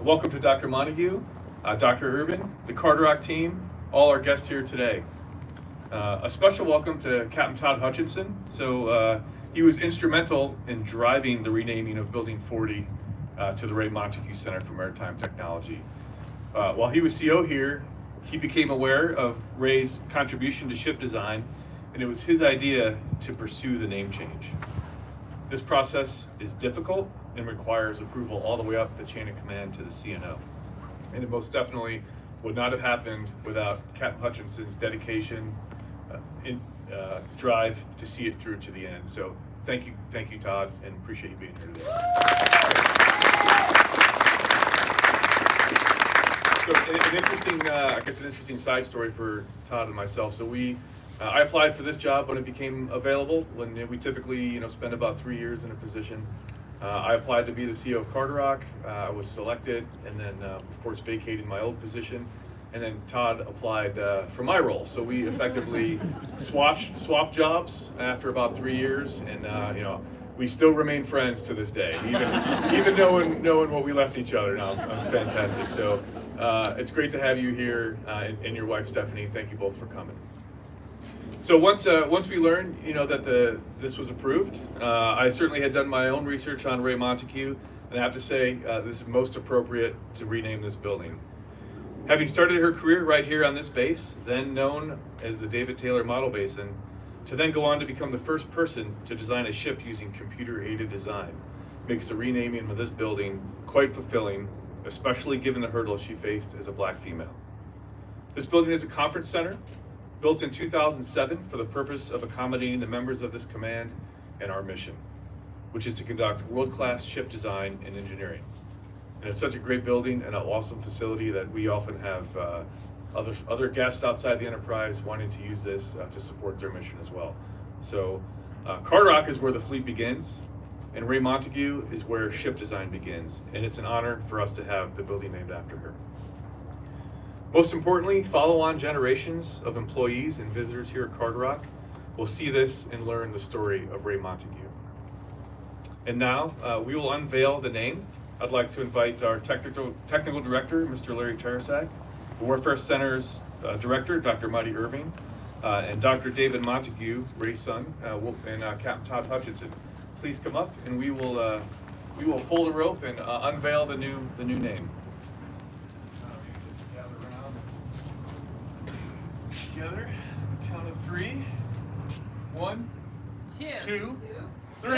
Welcome to Dr. Montague, Dr. Urban, the Carderock team, all our guests here today. A special welcome to Captain Todd Hutchinson. He was instrumental in driving the renaming of Building 40 to the Raye Montague Center for Maritime Technology. While he was CO here, he became aware of Raye's contribution to ship design, and it was his idea to pursue the name change. This process is difficult and requires approval all the way up the chain of command to the CNO. And it most definitely would not have happened without Captain Hutchinson's dedication, drive to see it through to the end. So thank you, Todd, and appreciate you being here today. So an interesting side story for Todd and myself. So I applied for this job when it became available. When we typically, spend about 3 years in a position. I applied to be the CEO of Carderock. I was selected, and then of course vacated my old position. And then Todd applied for my role. So we effectively swapped jobs after about 3 years, and we still remain friends to this day, even knowing what we left each other. Now it's fantastic. So it's great to have you here, and your wife Stephanie. Thank you both for coming. So once we learned, that this was approved, I certainly had done my own research on Raye Montague, and I have to say this is most appropriate to rename this building. Having started her career right here on this base, then known as the David Taylor Model Basin, to then go on to become the first person to design a ship using computer-aided design, makes the renaming of this building quite fulfilling, especially given the hurdles she faced as a Black female. This building is a conference center, built in 2007 for the purpose of accommodating the members of this command and our mission, which is to conduct world-class ship design and engineering. And it's such a great building and an awesome facility that we often have other guests outside the enterprise wanting to use this to support their mission as well. So Carderock is where the fleet begins, and Raye Montague is where ship design begins, and it's an honor for us to have the building named after her. Most importantly, follow-on generations of employees and visitors here at Carderock will see this and learn the story of Raye Montague. And now we will unveil the name. I'd like to invite our technical director, Mr. Larry Tarasak, the Warfare Center's director, Dr. Marty Irving, and Dr. David Montague, Raye's son, and Captain Todd Hutchinson. Please come up, and we will pull the rope and unveil the new name. Together, count of 3. 1, 2, 3.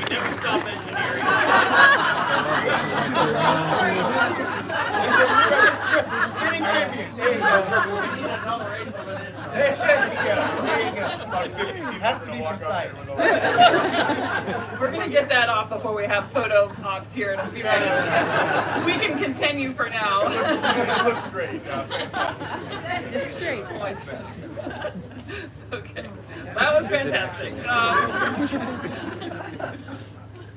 Never stop engineering. Winning champion. There you go. There you go. Has to be precise. We're going to get that off before we have photo ops here in a few minutes. We can continue for now. It looks great. Fantastic. It's great. Okay, that was fantastic.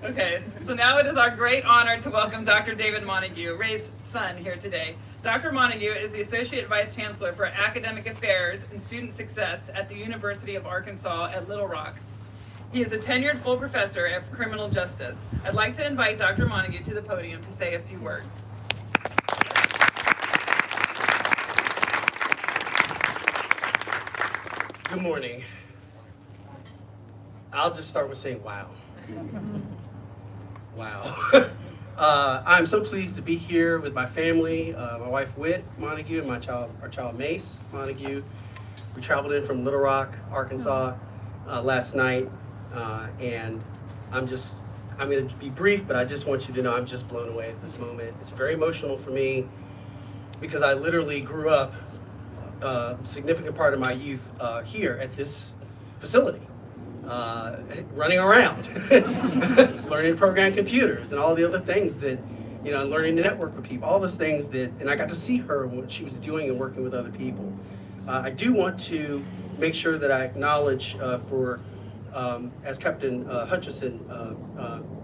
Okay, so now it is our great honor to welcome Dr. David Montague, Raye's son, here today. Dr. Montague is the Associate Vice Chancellor for Academic Affairs and Student Success at the University of Arkansas at Little Rock. He is a tenured full professor of criminal justice. I'd like to invite Dr. Montague to the podium to say a few words. Good morning. I'll just start with saying wow. Wow. I'm so pleased to be here with my family, my wife Whit Montague and our child Mace Montague. We traveled in from Little Rock, Arkansas last night, and I'm going to be brief, but I just want you to know I'm just blown away at this moment. It's very emotional for me because I literally grew up a significant part of my youth here at this facility, running around, learning to program computers and all the other things that, learning to network with people, all those things and I got to see her what she was doing and working with other people. I do want to make sure that I acknowledge as Captain Hutchinson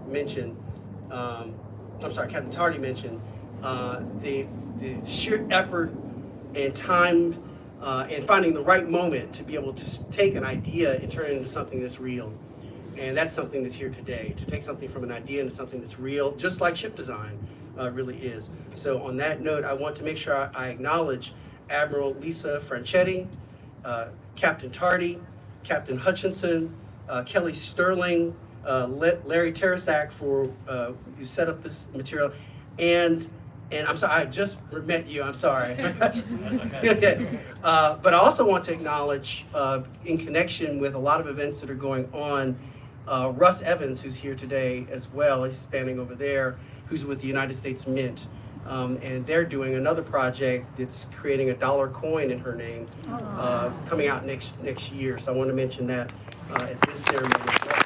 mentioned, Captain Tardy mentioned, the sheer effort and time and finding the right moment to be able to take an idea and turn it into something that's real. And that's something that's here today, to take something from an idea into something that's real, just like ship design really is. So on that note, I want to make sure I acknowledge Admiral Lisa Franchetti, Captain Tardy, Captain Hutchinson, Kelly Sterling, Larry Tarasak for you set up this material, and I'm sorry, I just met you, I'm sorry. Okay. But I also want to acknowledge, in connection with a lot of events that are going on, Russ Evans, who's here today as well, he's standing over there, who's with the United States Mint. And they're doing another project that's creating a dollar coin in her name, coming out next year. So I want to mention that at this ceremony as well.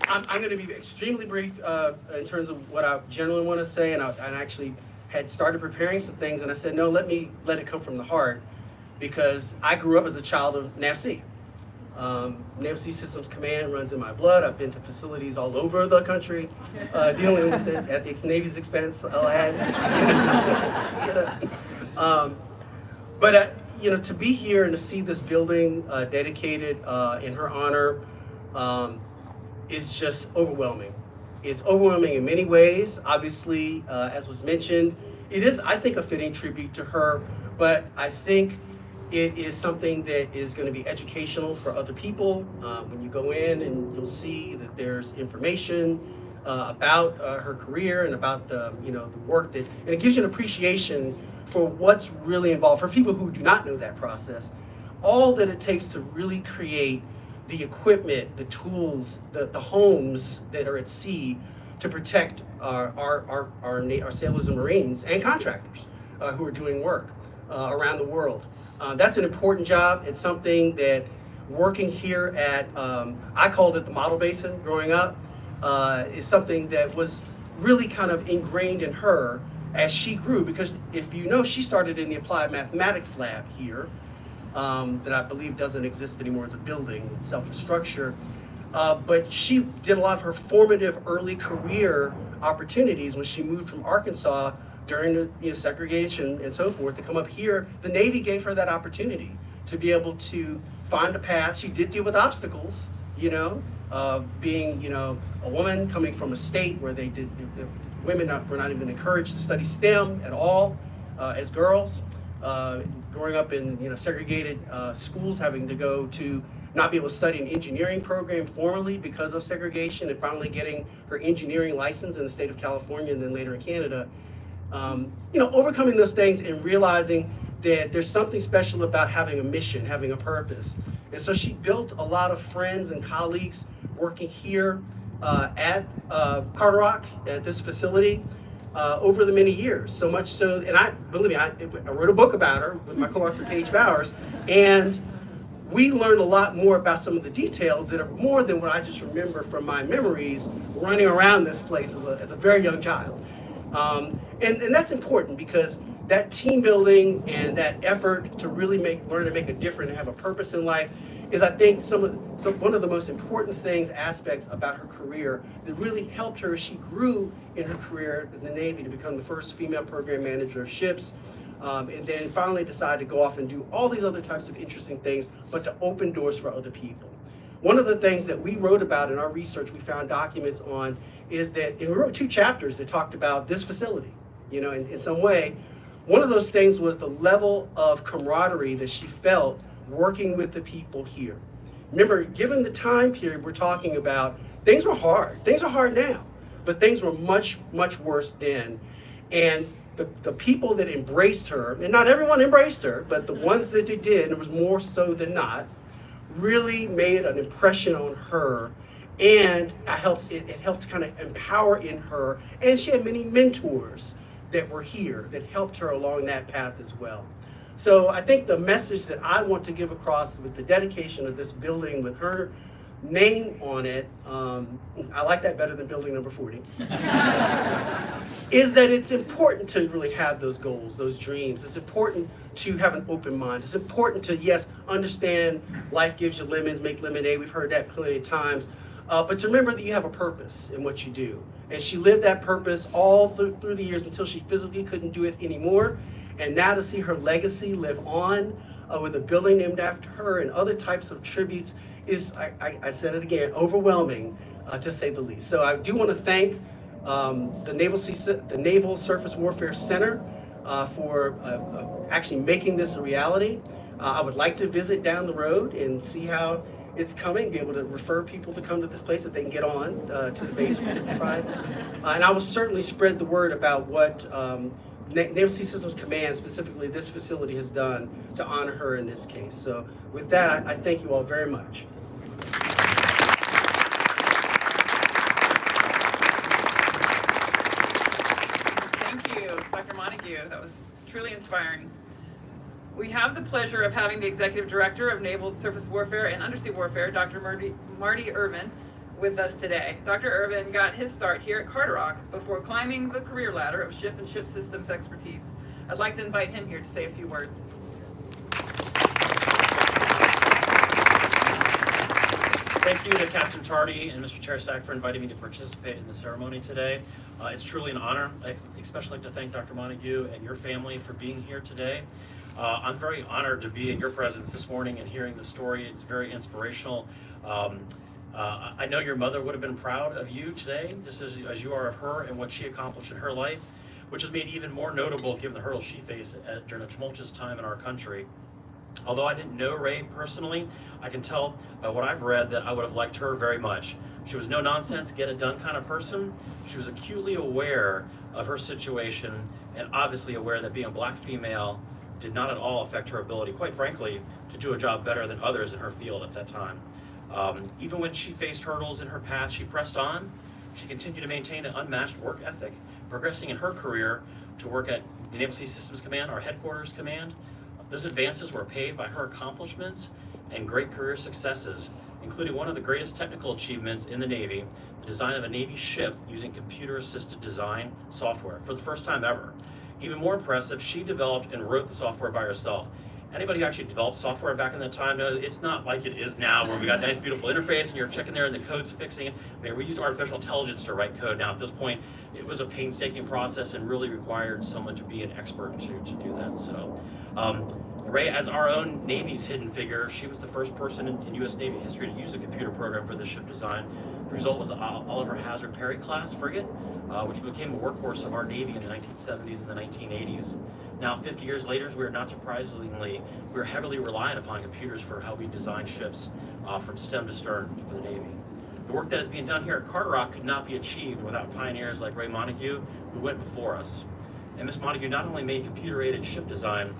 I'm going to be extremely brief in terms of what I generally want to say, and I actually had started preparing some things, and I said, no, let it come from the heart, because I grew up as a child of NAVSEA. Naval Sea Systems Command runs in my blood. I've been to facilities all over the country, dealing with it at the Navy's expense. I'll add. But to be here and to see this building dedicated in her honor is just overwhelming. It's overwhelming in many ways. Obviously, as was mentioned, it is, I think, a fitting tribute to her. But I think it is something that is going to be educational for other people. When you go in, and you'll see that there's information about her career and about the work that, and it gives you an appreciation for what's really involved. For people who do not know that process, all that it takes to really create the equipment, the tools, the homes that are at sea to protect our sailors and Marines and contractors who are doing work around the world. That's an important job. It's something that working here at, I called it the model basin growing up, is something that was really kind of ingrained in her as she grew, because if you know, she started in the applied mathematics lab here, that I believe doesn't exist anymore as a building itself, a structure. But she did a lot of her formative early career opportunities when she moved from Arkansas during the segregation and so forth to come up here. The Navy gave her that opportunity to be able to find a path. She did deal with obstacles, being a woman coming from a state where women were not even encouraged to study STEM at all as girls. Growing up in segregated schools, having to go to not be able to study an engineering program formally because of segregation, and finally getting her engineering license in the state of California and then later in Canada. Overcoming those things and realizing that there's something special about having a mission, having a purpose. And so she built a lot of friends and colleagues working here at Carter Rock, at this facility, over the many years. So much so, and I wrote a book about her with my co-author Paige Bowers, and we learned a lot more about some of the details that are more than what I just remember from my memories running around this place as a very young child. And that's important, because that team building and that effort to really learn to make a difference and have a purpose in life is, I think, one of the most important aspects about her career that really helped her as she grew in her career in the Navy to become the first female program manager of ships, and then finally decided to go off and do all these other types of interesting things, but to open doors for other people. One of the things that we wrote about in our research, we found documents on, is that, and we wrote 2 chapters that talked about this facility, in some way. One of those things was the level of camaraderie that she felt working with the people here. Remember, given the time period we're talking about, things were hard. Things are hard now, but things were much, much worse then. And the people that embraced her, and not everyone embraced her, but the ones that they did, and it was more so than not, really made an impression on her, and it helped kind of empower in her. And she had many mentors that were here that helped her along that path as well. So I think the message that I want to give across with the dedication of this building with her name on it, I like that better than building number 40, is that it's important to really have those goals, those dreams. It's important to have an open mind. It's important to, yes, understand life gives you lemons, make lemonade. We've heard that plenty of times. but to remember that you have a purpose in what you do. And she lived that purpose all through the years until she physically couldn't do it anymore. And now to see her legacy live on with a building named after her and other types of tributes is, I said it again, overwhelming to say the least. So I do want to thank the Naval Surface Warfare Center for actually making this a reality. I would like to visit down the road and see how it's coming, be able to refer people to come to this place if they can get on to the base for different pride. And I will certainly spread the word about what Naval Sea Systems Command, specifically this facility, has done to honor her in this case. So with that, I thank you all very much. Thank you, Dr. Montague. That was truly inspiring. We have the pleasure of having the Executive Director of Naval Surface Warfare and Undersea Warfare, Dr. Marty Irvin, with us today. Dr. Irvin got his start here at Carderock before climbing the career ladder of ship and ship systems expertise. I'd like to invite him here to say a few words. Thank you to Captain Tardy and Mr. Tarasak for inviting me to participate in the ceremony today. It's truly an honor. I especially like to thank Dr. Montague and your family for being here today. I'm very honored to be in your presence this morning and hearing the story. It's very inspirational. I know your mother would have been proud of you today, just as you are of her and what she accomplished in her life, which is made even more notable given the hurdles she faced during a tumultuous time in our country. Although I didn't know Raye personally, I can tell by what I've read that I would have liked her very much. She was no nonsense, get it done kind of person. She was acutely aware of her situation and obviously aware that being a black female did not at all affect her ability, quite frankly, to do a job better than others in her field at that time. Even when she faced hurdles in her path, she pressed on. She continued to maintain an unmatched work ethic, progressing in her career to work at the Naval Sea Systems Command, our headquarters command. Those advances were paid by her accomplishments and great career successes, including one of the greatest technical achievements in the Navy, the design of a Navy ship using computer-assisted design software for the first time ever. Even more impressive, she developed and wrote the software by herself. Anybody who actually developed software back in that time knows it's not like it is now where we got a nice beautiful interface and you're checking there and the code's fixing it. I mean, we use artificial intelligence to write code now. At this point, it was a painstaking process and really required someone to be an expert to do that. So, Raye, as our own Navy's hidden figure, she was the first person in U.S. Navy history to use a computer program for this ship design. The result was the Oliver Hazard Perry class frigate, which became a workhorse of our Navy in the 1970s and the 1980s. Now, 50 years later, we are not surprisingly, we're heavily reliant upon computers for how we design ships from stem to stern for the Navy. The work that is being done here at Carderock could not be achieved without pioneers like Raye Montague, who went before us. And Ms. Montague not only made computer-aided ship design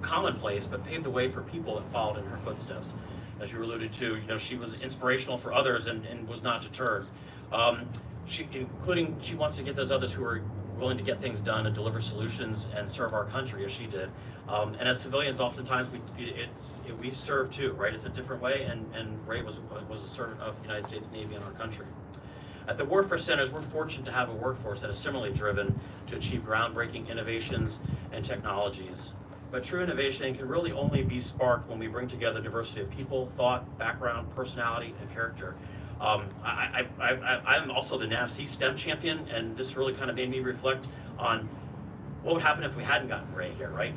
commonplace, but paved the way for people that followed in her footsteps. As you alluded to, she was inspirational for others and was not deterred. She wants to get those others who are willing to get things done and deliver solutions and serve our country as she did. And as civilians, oftentimes we serve too, right? It's a different way, and Raye was a servant of the United States Navy and our country. At the Warfare Centers, we're fortunate to have a workforce that is similarly driven to achieve groundbreaking innovations and technologies. But true innovation can really only be sparked when we bring together diversity of people, thought, background, personality, and character. I'm also the NAVSEA STEM champion, and this really kind of made me reflect on what would happen if we hadn't gotten Raye here, right?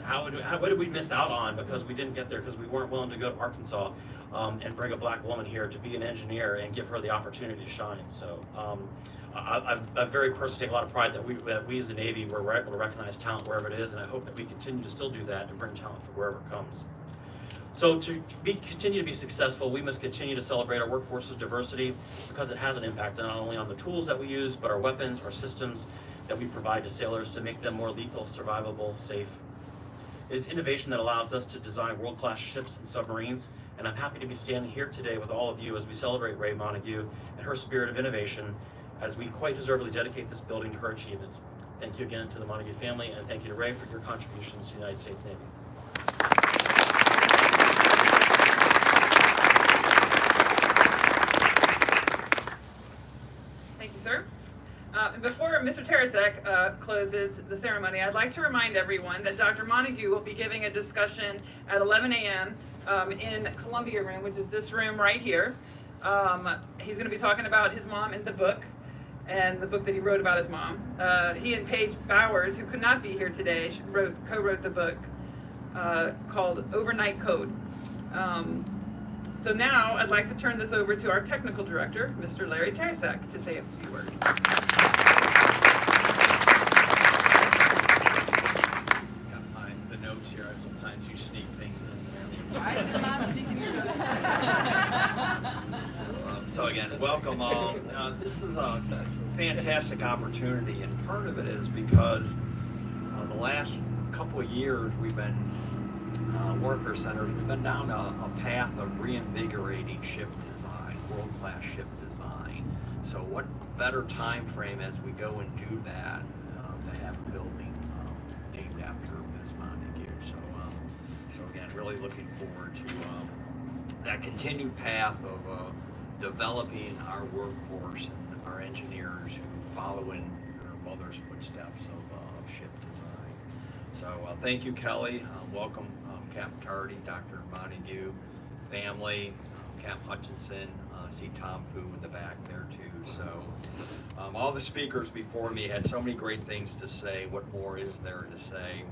What did we miss out on because we didn't get there because we weren't willing to go to Arkansas and bring a black woman here to be an engineer and give her the opportunity to shine. So I very personally take a lot of pride that we as the Navy were able to recognize talent wherever it is, and I hope that we continue to still do that and bring talent from wherever it comes. So to continue to be successful, we must continue to celebrate our workforce's diversity because it has an impact not only on the tools that we use, but our weapons, our systems that we provide to sailors to make them more lethal, survivable, safe. It is innovation that allows us to design world-class ships and submarines, and I'm happy to be standing here today with all of you as we celebrate Raye Montague and her spirit of innovation as we quite deservedly dedicate this building to her achievements. Thank you again to the Montague family, and thank you to Raye for your contributions to the United States Navy. Thank you, sir. Before Mr. Tarasak closes the ceremony, I'd like to remind everyone that Dr. Montague will be giving a discussion at 11 a.m. In Columbia Room, which is this room right here. He's going to be talking about his mom and the book that he wrote about his mom. He and Paige Bowers, who could not be here today, co-wrote the book called Overnight Code. So now I'd like to turn this over to our technical director, Mr. Larry Teresak, to say a few words. The notes here, sometimes you sneak things in there. I did not speak in your notes. So again, welcome all. This is a fantastic opportunity, and part of it is because the last couple of years we've been warfare centers, we've been down a path of reinvigorating ship design, world-class ship design. So what better time frame as we go and do that to have a building named after Ms. Montague. So again, really looking forward to that continued path of developing our workforce and our engineers who follow in their mother's footsteps of ship design. So thank you, Kelly. Welcome, Captain Tardy, Dr. Montague, family, Captain Hutchinson. See Tom Fu in the back there too. So all the speakers before me had so many great things to say. What more is there to say?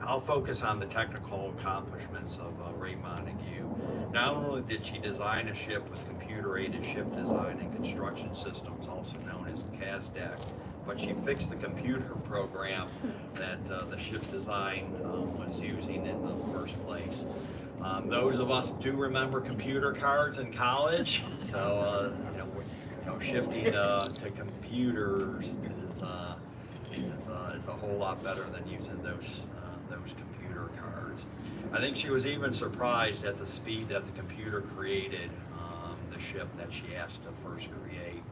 I'll focus on the technical accomplishments of Raye Montague. Not only did she design a ship with computer-aided ship design and construction systems, also known as CASDEC, but she fixed the computer program that the ship design was using in the first place. Those of us do remember computer cards in college, so shifting to computers is a whole lot better than using those computer cards. I think she was even surprised at the speed that the computer created the ship that she asked to first create.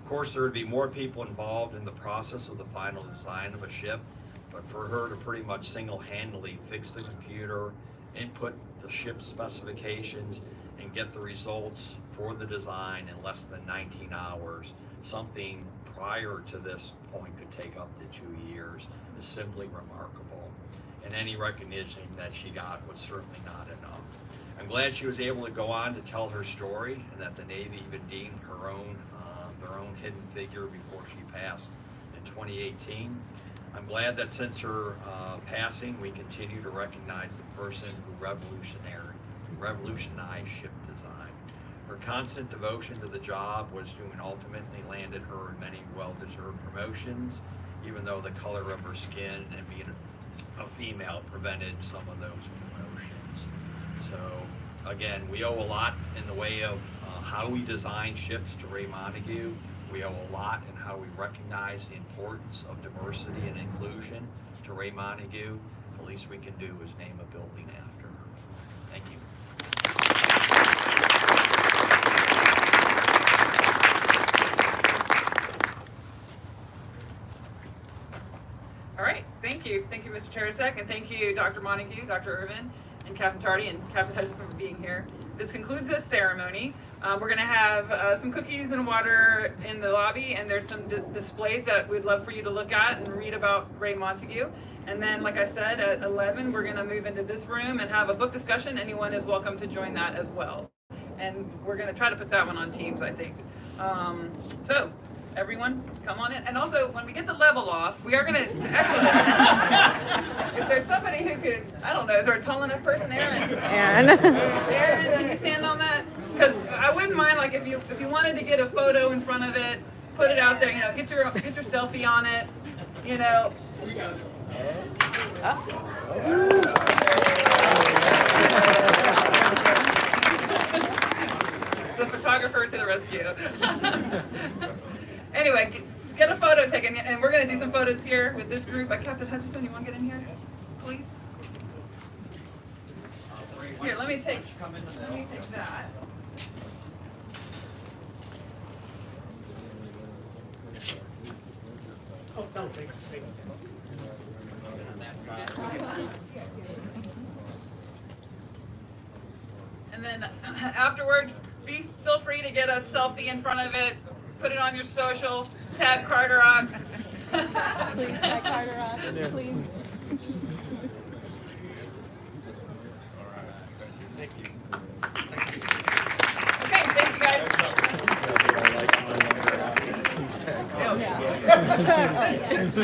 Of course, there would be more people involved in the process of the final design of a ship, but for her to pretty much single-handedly fix the computer, input the ship specifications, and get the results for the design in less than 19 hours, something prior to this point could take up to 2 years, is simply remarkable. And any recognition that she got was certainly not enough. I'm glad she was able to go on to tell her story, and that the Navy even deemed her own their own hidden figure before she passed in 2018. I'm glad that since her passing, we continue to recognize the person who revolutionized ship design. Her constant devotion to the job was doing ultimately landed her in many well-deserved promotions, even though the color of her skin and being a female prevented some of those promotions. So again, we owe a lot in the way of how we design ships to Raye Montague. We owe a lot in how we recognize the importance of diversity and inclusion to Raye Montague. The least we can do is name a building after her. Thank you. All right, thank you. Thank you, Mr. Teresak, and thank you, Dr. Montague, Dr. Irvin, and Captain Tardy, and Captain Hutchinson for being here. This concludes this ceremony. We're going to have some cookies and water in the lobby, and there's some displays that we'd love for you to look at and read about Raye Montague. And then, like I said, at 11, we're going to move into this room and have a book discussion. Anyone is welcome to join that as well. And we're going to try to put that one on Teams, I think. So, everyone, come on in. And also, when we get the level off, we are going to, actually, if there's somebody who could, I don't know, is there a tall enough person, Aaron? Aaron, can you stand on that? Because I wouldn't mind, like, if you wanted to get a photo in front of it, put it out there, get your selfie on it, We got it. The photographer to the rescue. Anyway, get a photo taken, and we're going to do some photos here with this group. Captain Hutchinson, you want to get in here, please? Here, let me take that. Oh, no, take it. And then afterward, feel free to get a selfie in front of it, put it on your social, tag Carter Rock. Please tag Carter Rock, please. Okay, thank you guys. Yeah.